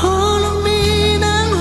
Holong minang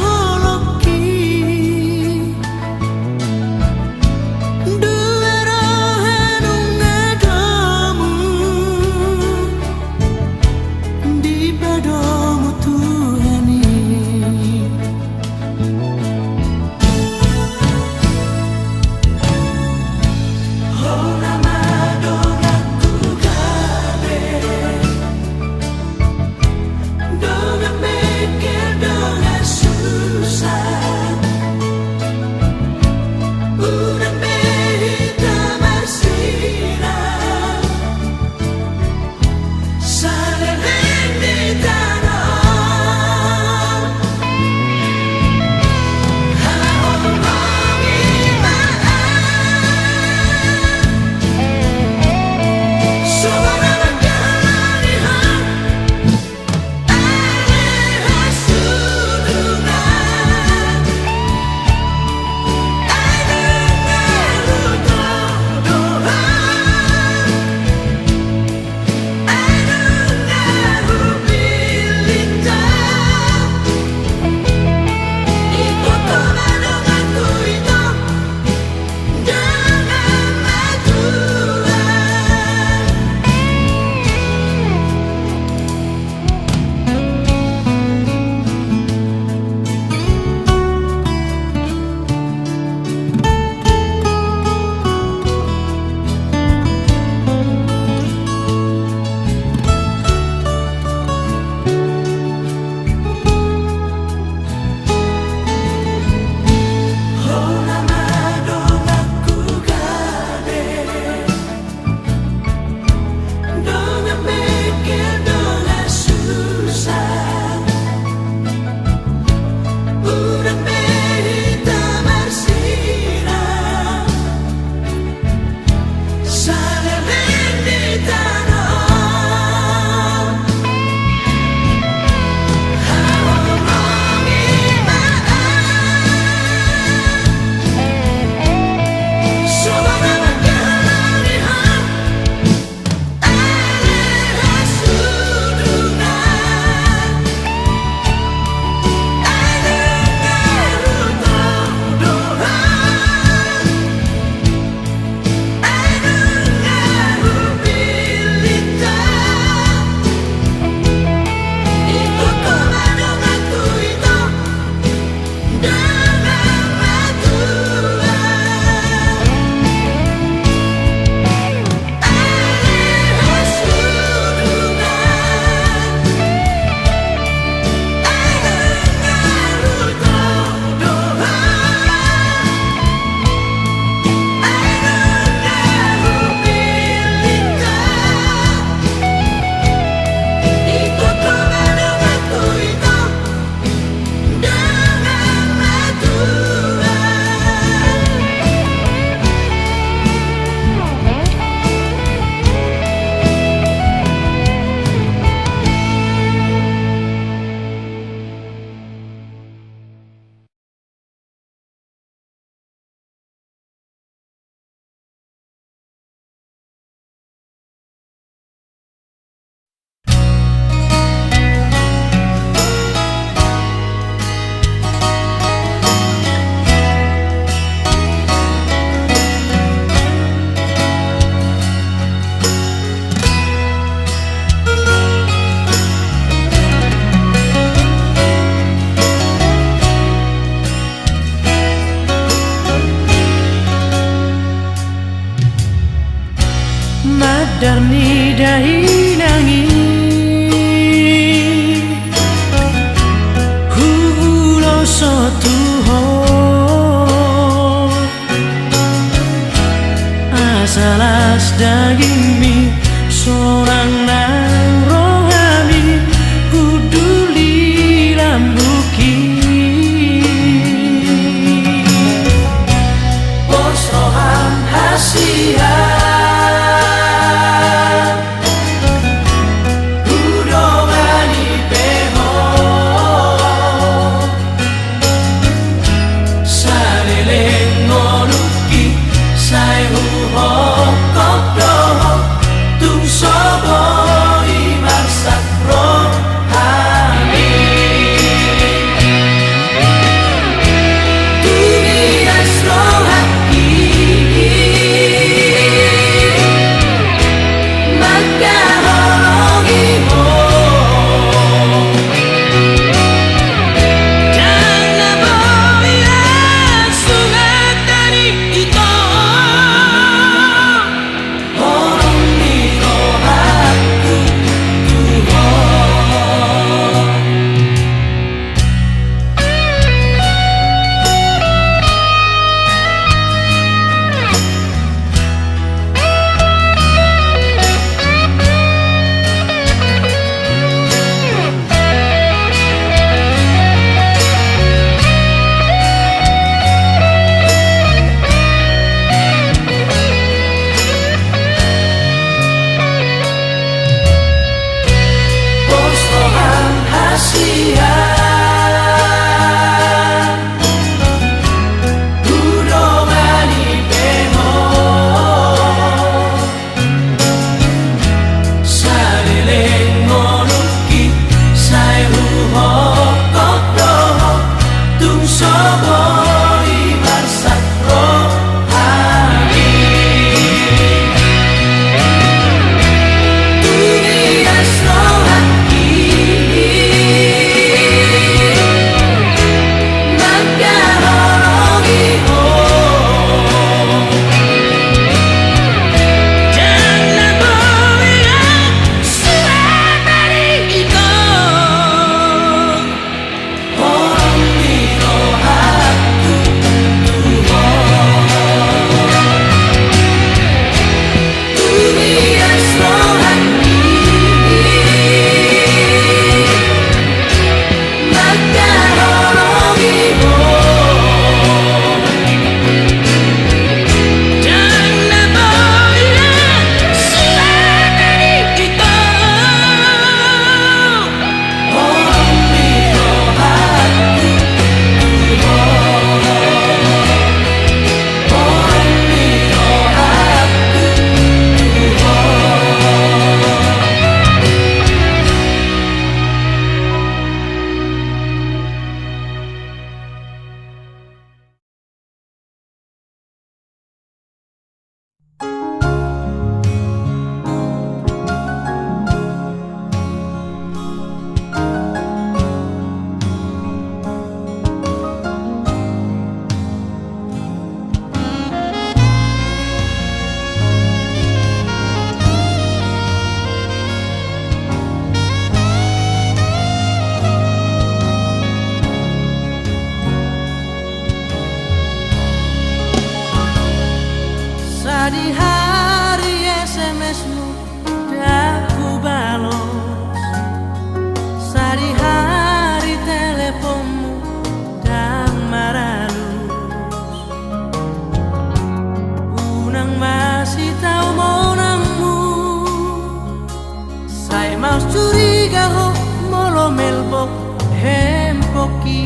koki.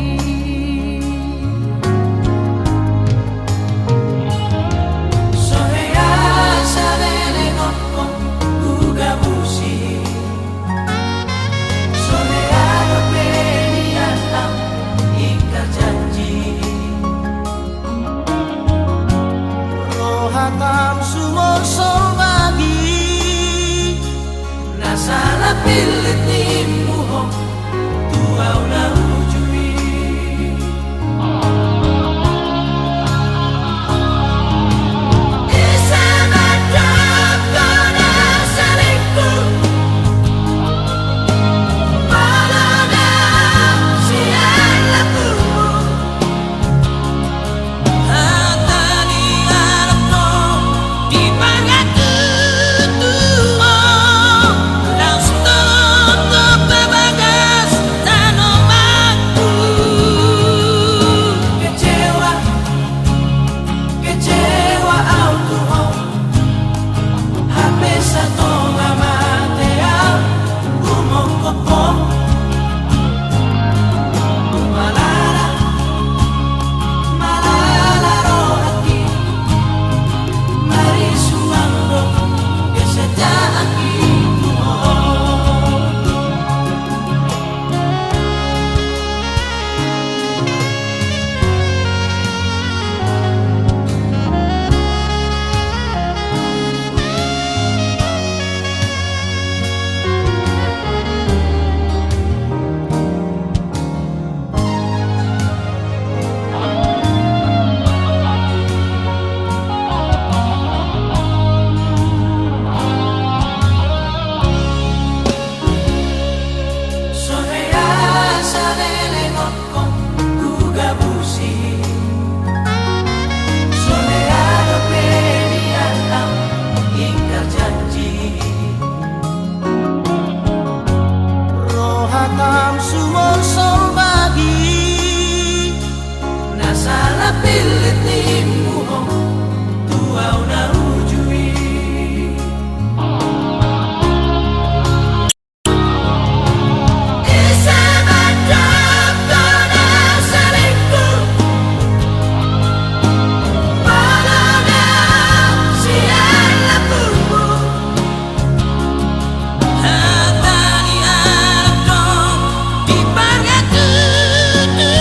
Sohea sadele ngokong uga busi. Sohea dopeni alam ingkar janji. Rohatam sumur sombagi. Nasala pilit ni muhong tuaw na ujui. Isa madap ko na sa lingkod. Wala na siya lapumo. At nalihanap ko di pa nga tutuo. Laos tutup na bagas tanong kecewa, kecewa ang tuhong. Habis ato nga mateang umongkopong. Malala, malala rohaki. Marisuando kesadya ang ituhong. Sohea sadele ngokong uga busi. Sohea dopeni alam ingkar janji. Rohatam sumur sombagi. Nasala pilit ni muhong tuaw na ujui. Isa madap ko na sa lingkod. Wala na siya lapumo. At nalihanap ko di pa nga tutuo.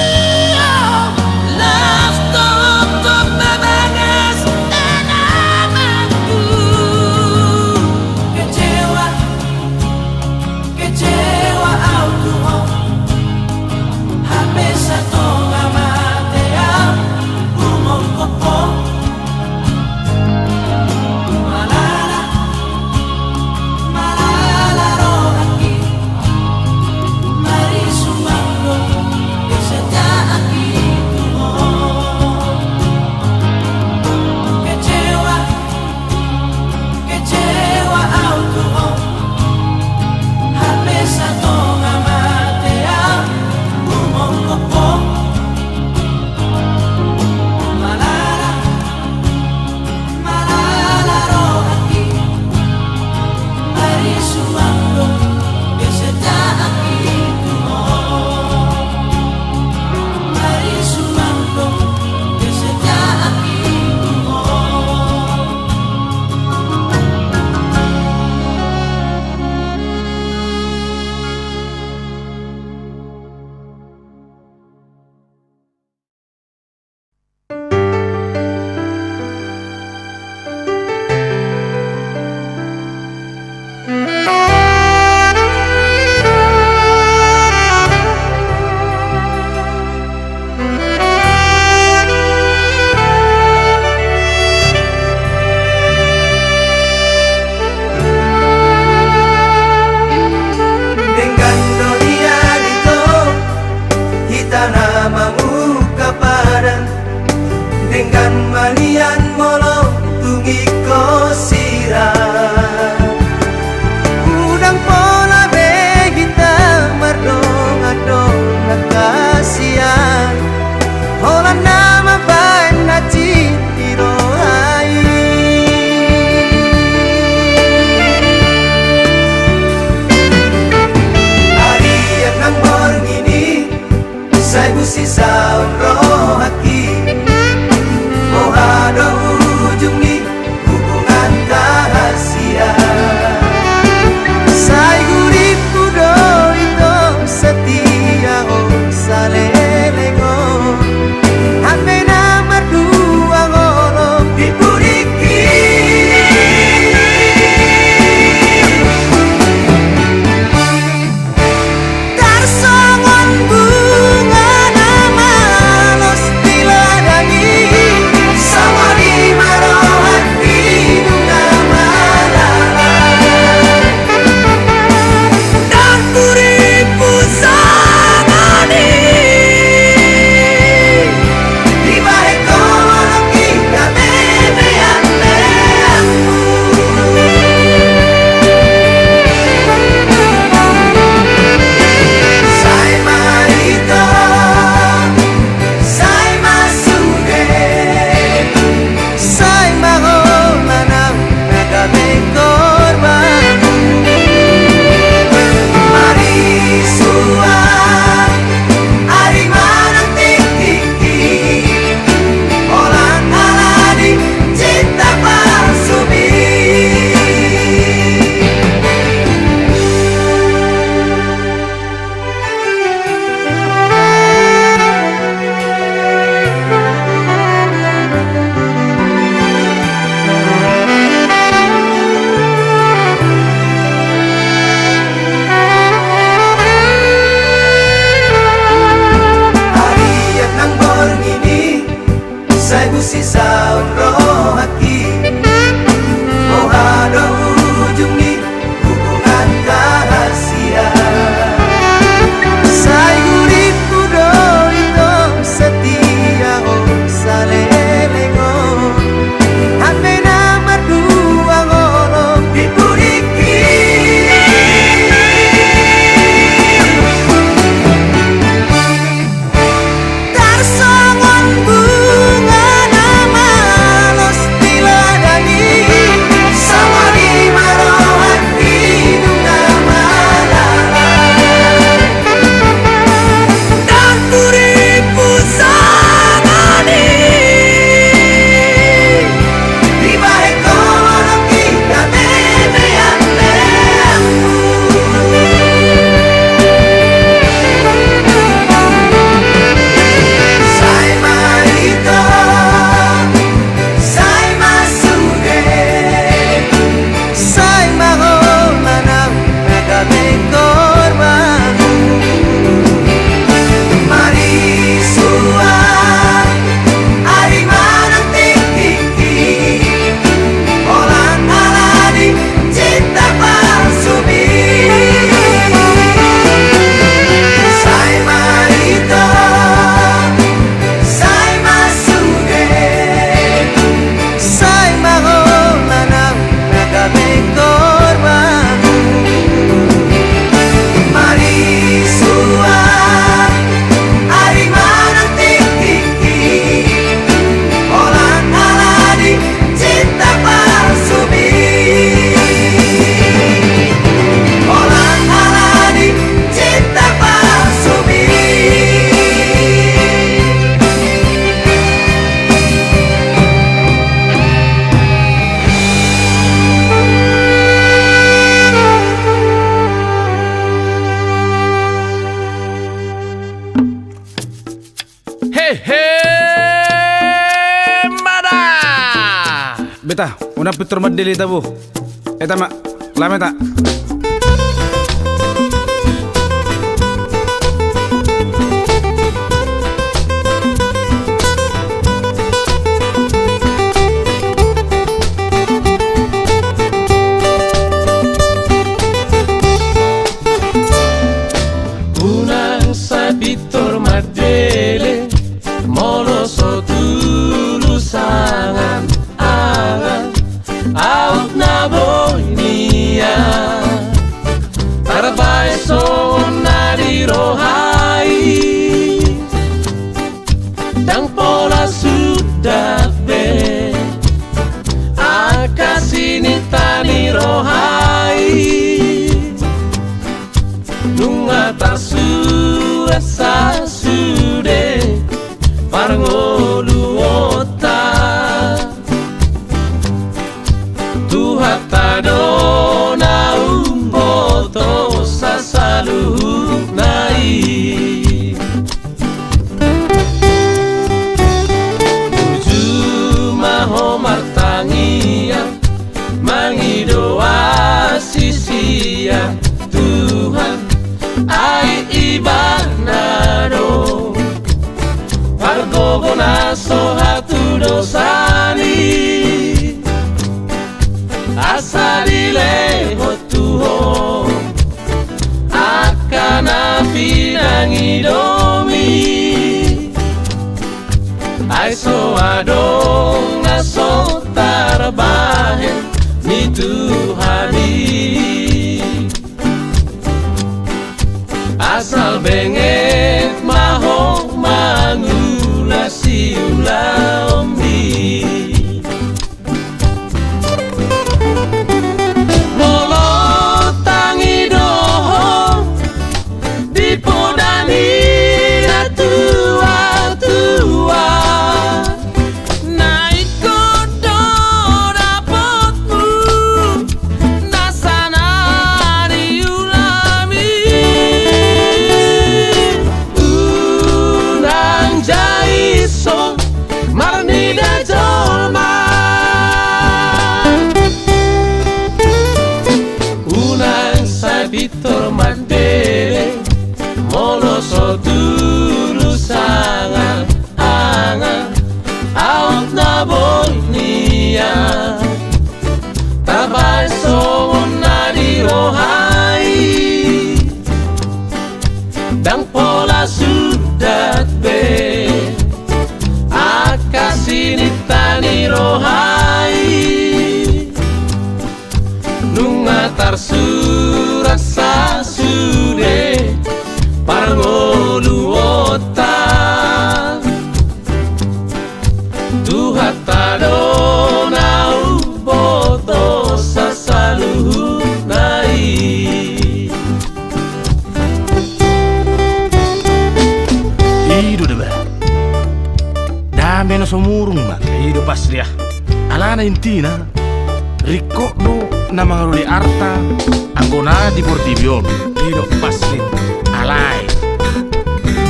Laos tutup na bagas tanong Mada. Beta, una pitor madeli tabu. Eta mak, lama tak? Unang sa pitor madeli, molo so tulusangan angan, out na boy niya. Tarbay so nadirohay, dang pola sudah be, akasinita nirohay. Nunga tarsura sa sude parngoluota tuhata dona umboto sa saluhuk nai tuju maho martangia mangidoa sisia Tuhan ai ibanado pargogona so hatu dosani asalile hotuho akana pinangidomi ai so adong na so tarbahe ni Tuhani asal benget maho mangula siula ombi molo tangi doho dipodani na tua naik kodo dapatmu nasana diulami Jaiso marnida jolma unang sabitor mandere molo so tulusangan angan out na bonia tabay so nadirohay dang pola sudah be akasinita nirohay nunga tarsurat sa sude parngoluota tuhata dona uboto sa saluhuk nai Hidup deh, dame no somurung mak. Hidup pas dia. Alana intina, riko do na mangaruli arta, anggona di portibion. Hidup pas dia. Alay,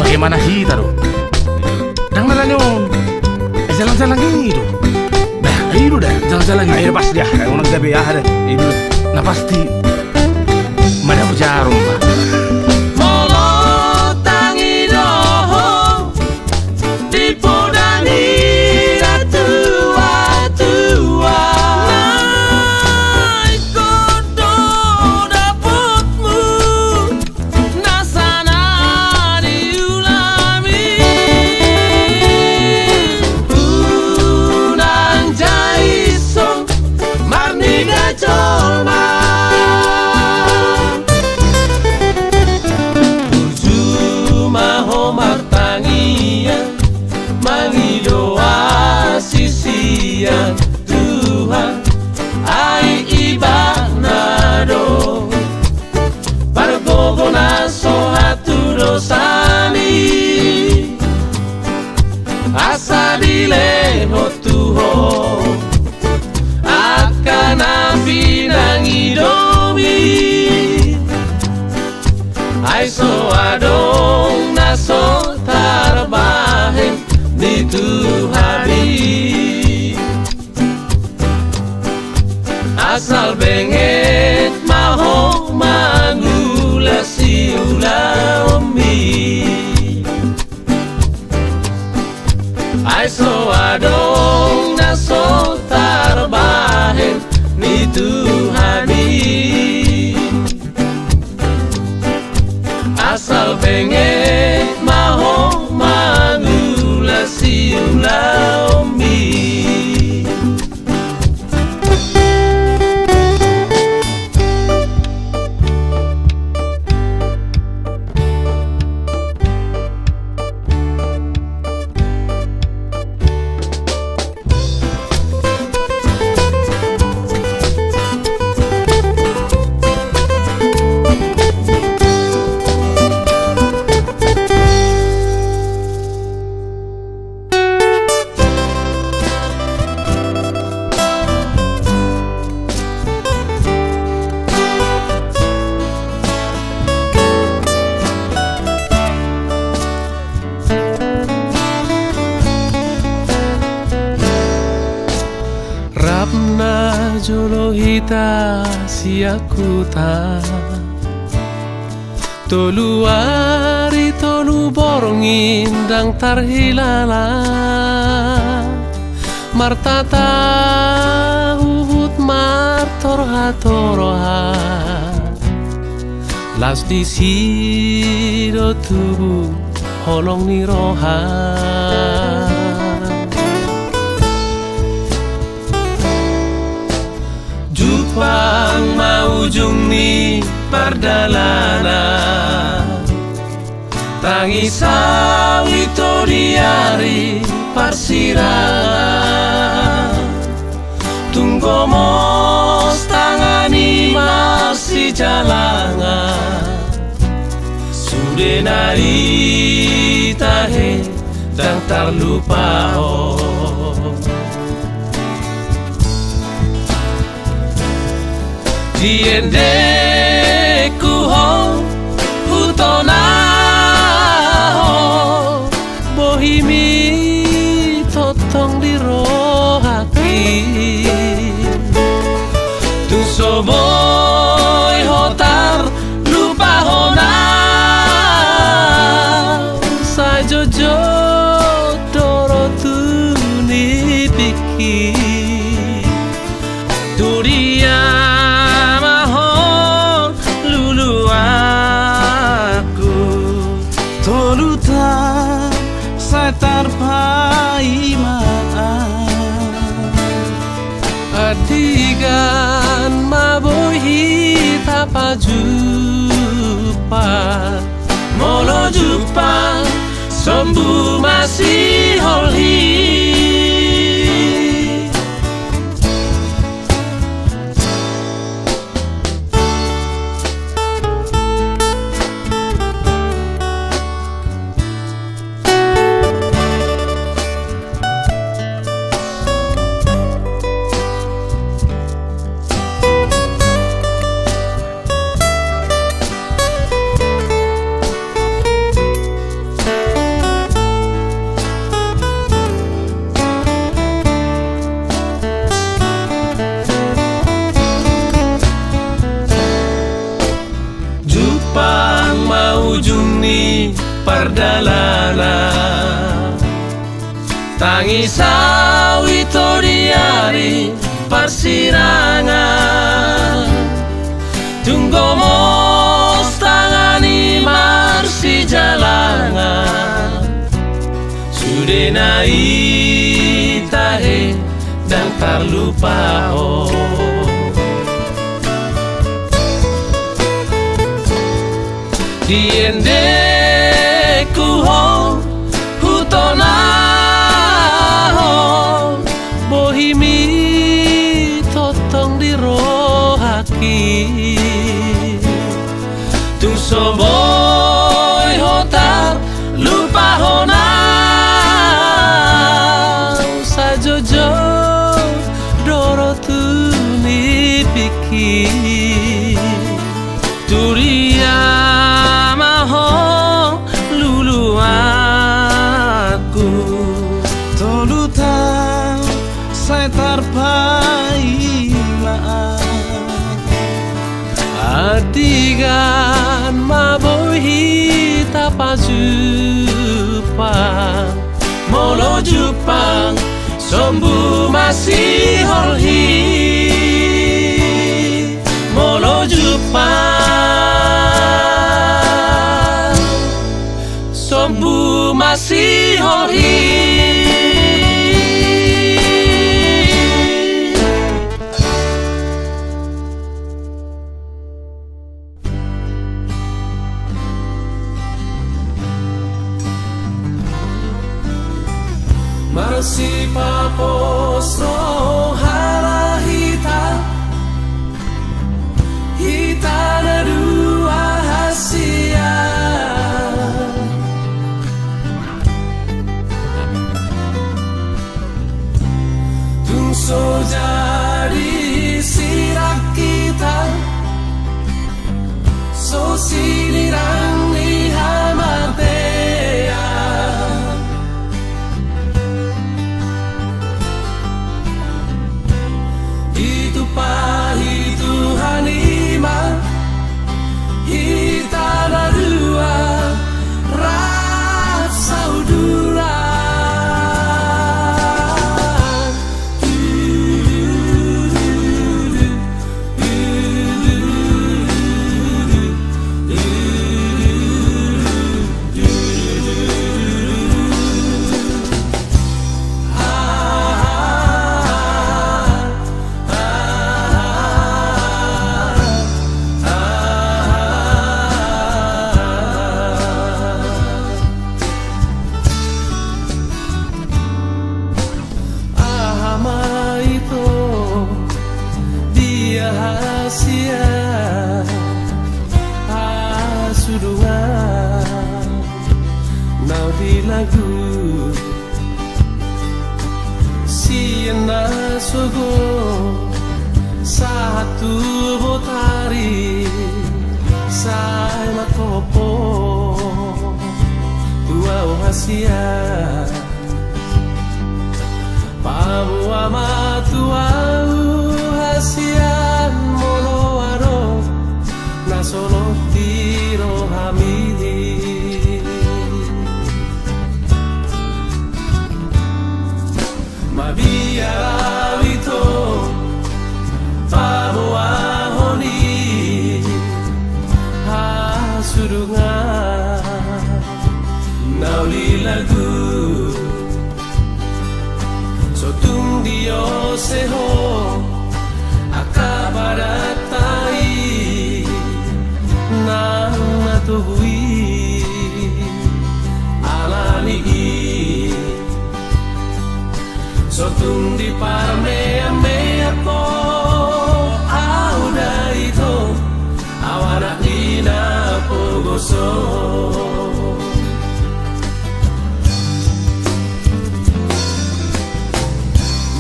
bagaimana hita do? Dang nalanyon, jalan-jalan gitu. Bah, hidup dah, jalan-jalan gitu. Hidup pas dia. Kayak orang gabe ya ada. Hidup. Nah pasti, mana berjarum mak. Tuhan ai ibanado pargogona so hatu dosani asa dileho tuho akana pinangidomi ai so adong na so tarbahe itu habi asal benget maho mangulasi ulaumi ai so adong na so tarbahen ni Tuhani asal benget maho mangulasi ulaumi Rapna jolohita siakuta tolu ari tolu borongin dang tarhilala martata uhut martorha toroha las di sido tubuh holong niroha Jupang maujung ni pardalanan Tangis sawito diari parsirangan Tunggu mos tangani masih jalangan Sudah nari tahe dan terlupa Diende kuho hutona ho bohimi totong di rohaki tu soboy hotar lupa hona sa jojo doro tu ni piki duria Adigan mabohi tapa jupa Molo jupa sombu masih holhi Jupang maujung ni pardalanan Tangis sawito diari parsirangan Tunggu mos tangani marsi jalangan Sudah naik tahe dan terlupa Diende kuho hutona ho bohimi totong di rohaki tung soboy hotar lupa hona sa jojo doro tu ni piki turia maho luluan Jepang Molo Jepang Sombu masih holhi Molo Jepang Sombu masih holhi Marsi papos rohara hita na dua hasia tungso jadi sirak kita so sinirang lihamate Nau di lagu Siena sogo Satu botari Sai makopo Tua hasia Pabu ama tua hasia Molo aro Na solo tiro hamidi Mabia vito Pabo ahoni Hasurunga Nauli lagu Sotung dio seho Akabaratai Nang natuhui Alani Sotung di parme ko auda ito awana ina pogoso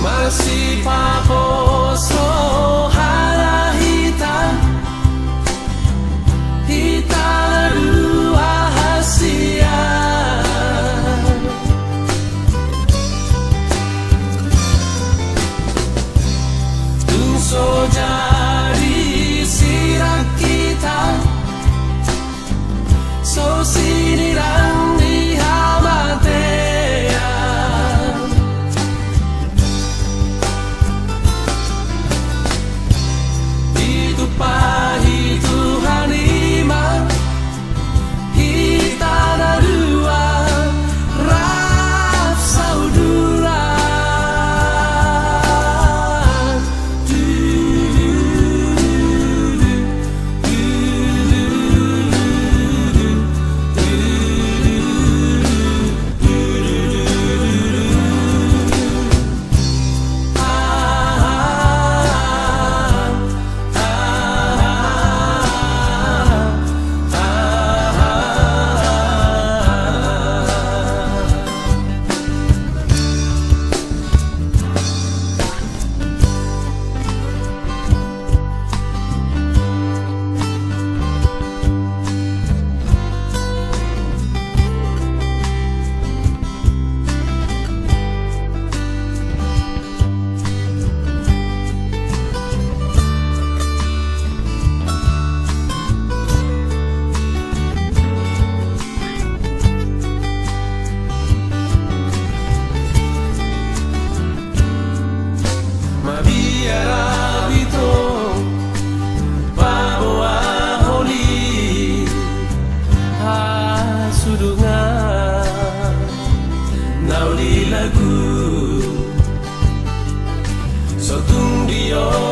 Masih paposo harahita hita dua hasia So jadi sirak kita So sinirang dihamatean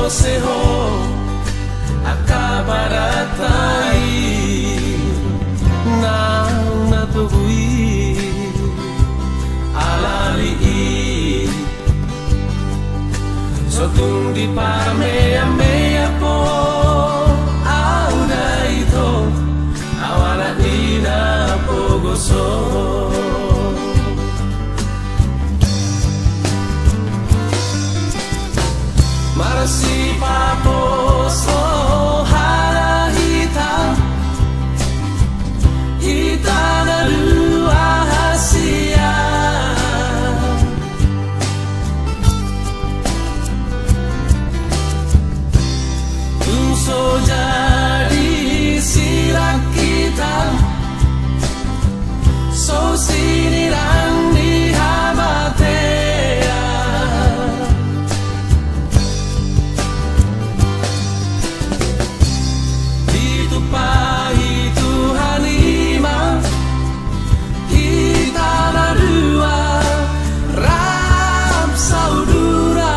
consejo akabaratai na natugui alali sotung di paramea po auna ito awala ina pogoso marasi paposo harahita hita na luahasia so jadi sila kita so sinirang dihabatea ditupai Tuhan lima kita na dua rap saudara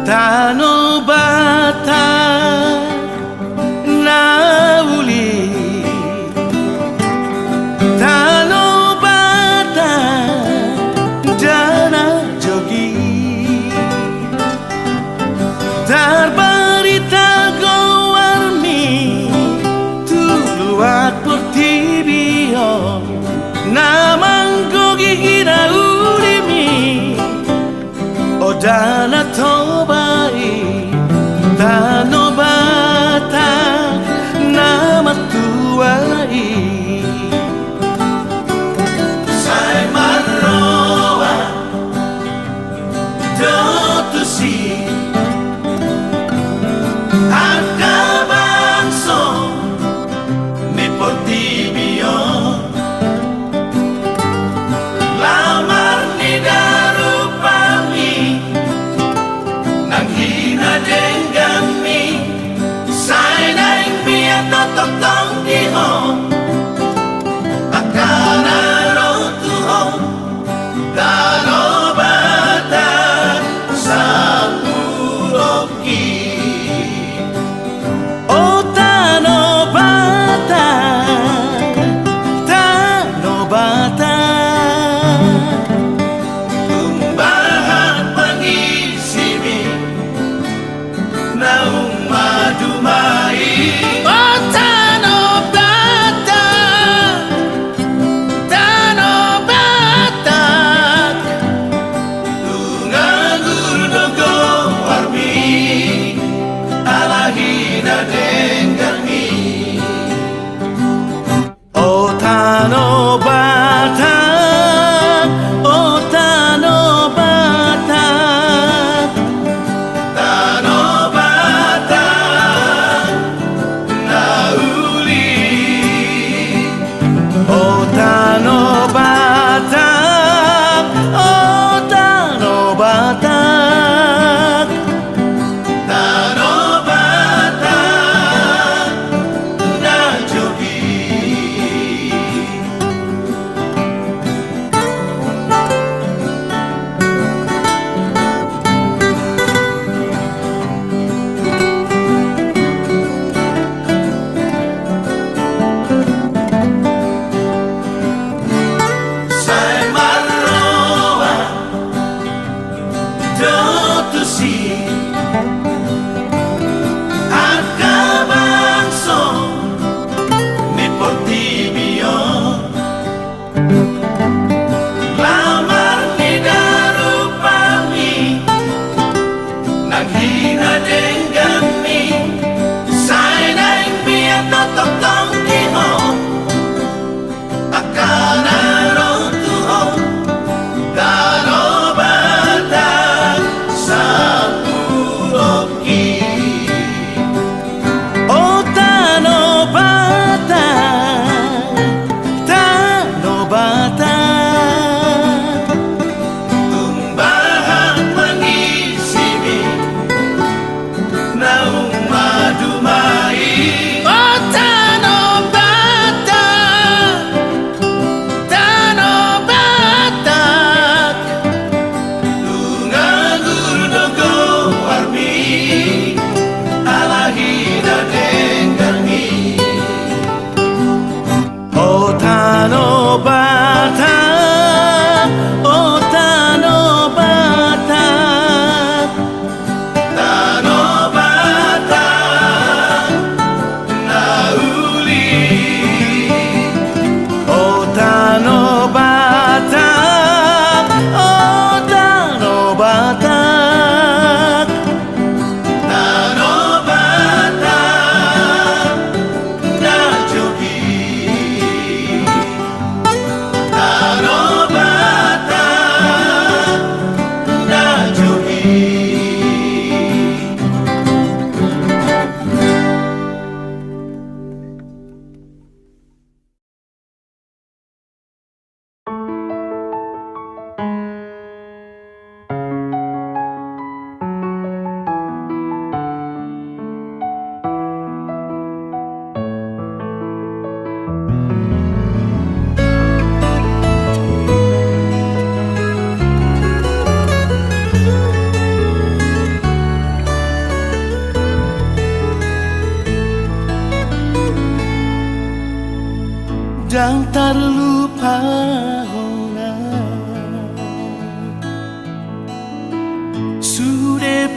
Tano bata na uli Tano bata dana jogi Darbarita gowarmi tuluak portibio Namang gogi hira ulimi Odana tobai Tano bata nama tuai Sai marroa Dotusi Akabangso Mi portibio Lamar ni darupami Nanghina denggami Sai naing mia tototong diho Akana rotuho Tano bata sapuroki Oh tano bata Tano bata Tumbahan pangisimi Naung madumai Oh tano bata Tano bata Tungangur dogo warmi Alahina denggami Oh tano bata Oh tano bata Tano bata nauli Oh tano bata Oh tano bata Tano bata na jogi Sai marroa Dotusi Akabangso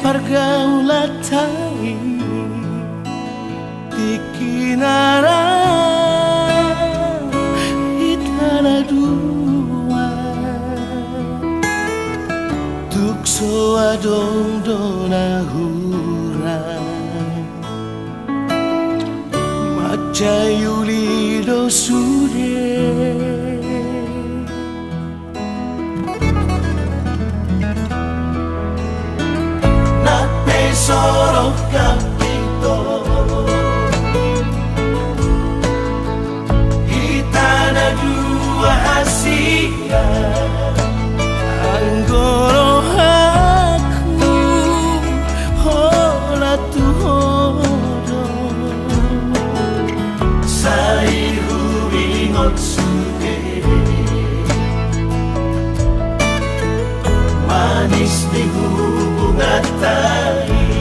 pergaulatai di kinara itana dua tukso adong dona hura macayuli do sure solo capito Itana dua hasia Anggoro aku Hola tu hodo Sai hubingot sude Manis di hubungan tai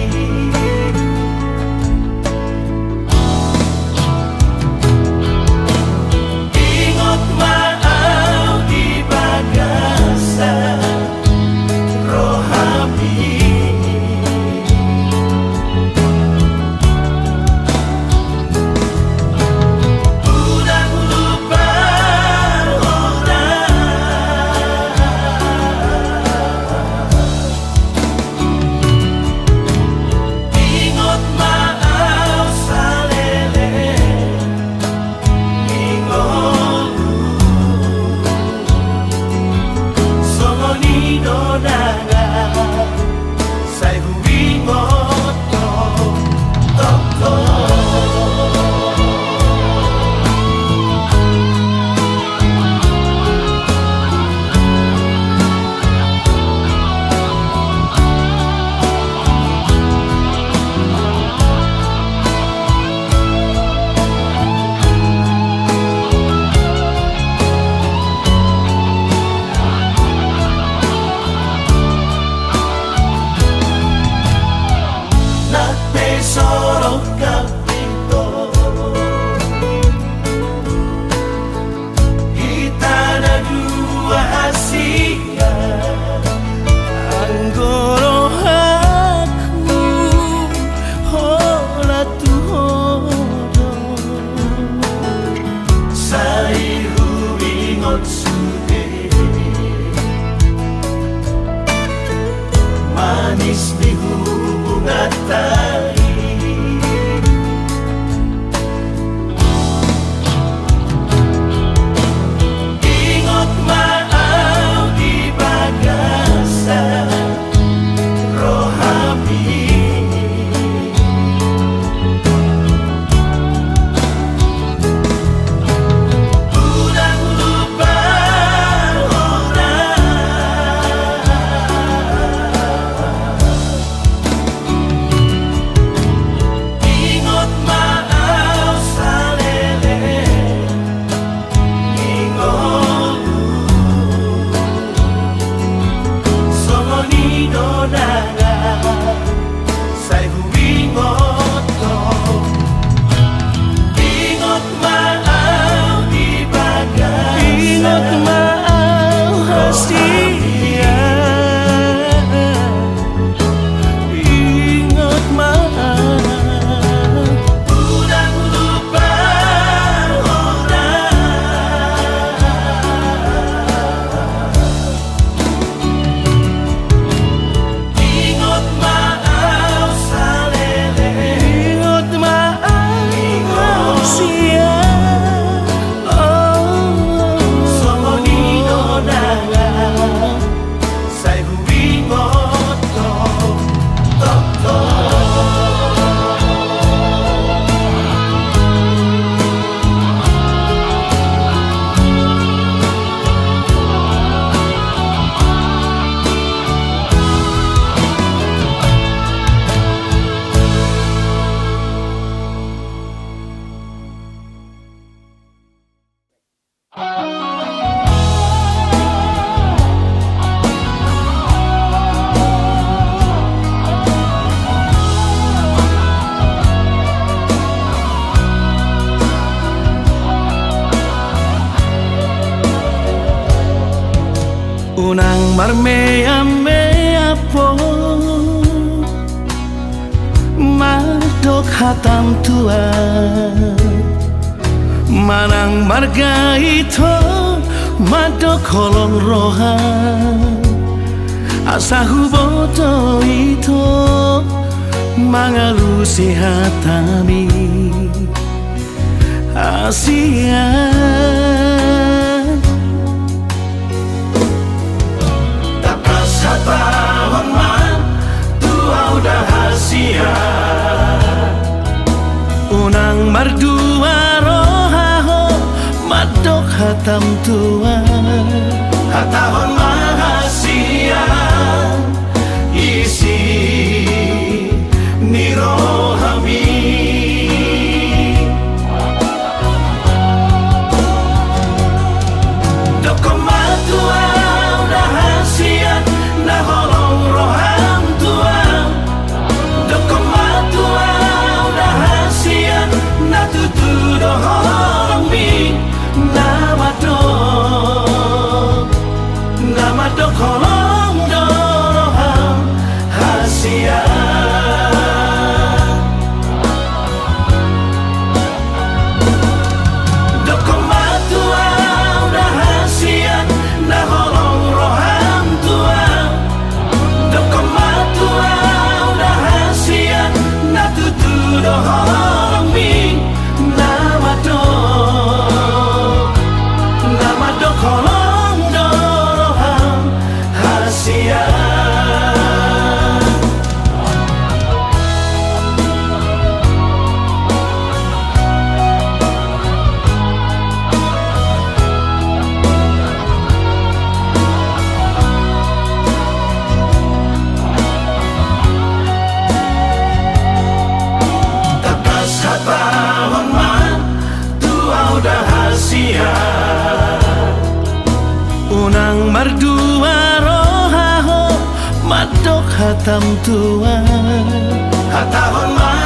solo capito Itana dua hasia Anggoro aku Hola tu hodo Sai hubingot sude Manis di hubungan tai Unang marmea mea po madok hatam tua manang marga itu madok kolong roha asahu boto itu mangalu sehatami asian tapas hatahon man tua udah hasia unang mardua rohaho madok hatam tua hatahon mahasia isi nirohami dokomatua udah hasia nah holong roham tua dokomatua udah hasia nah tutu doholong mi nama dok holong doroham hasia dokomatua udah hasia nah holong roham tua dokomatua udah hasia nah tutu doholong mi nama dok holong doroham hasia takas hatahon man tua udah hasia unang mardua rohaho madok hatam tua hatahon man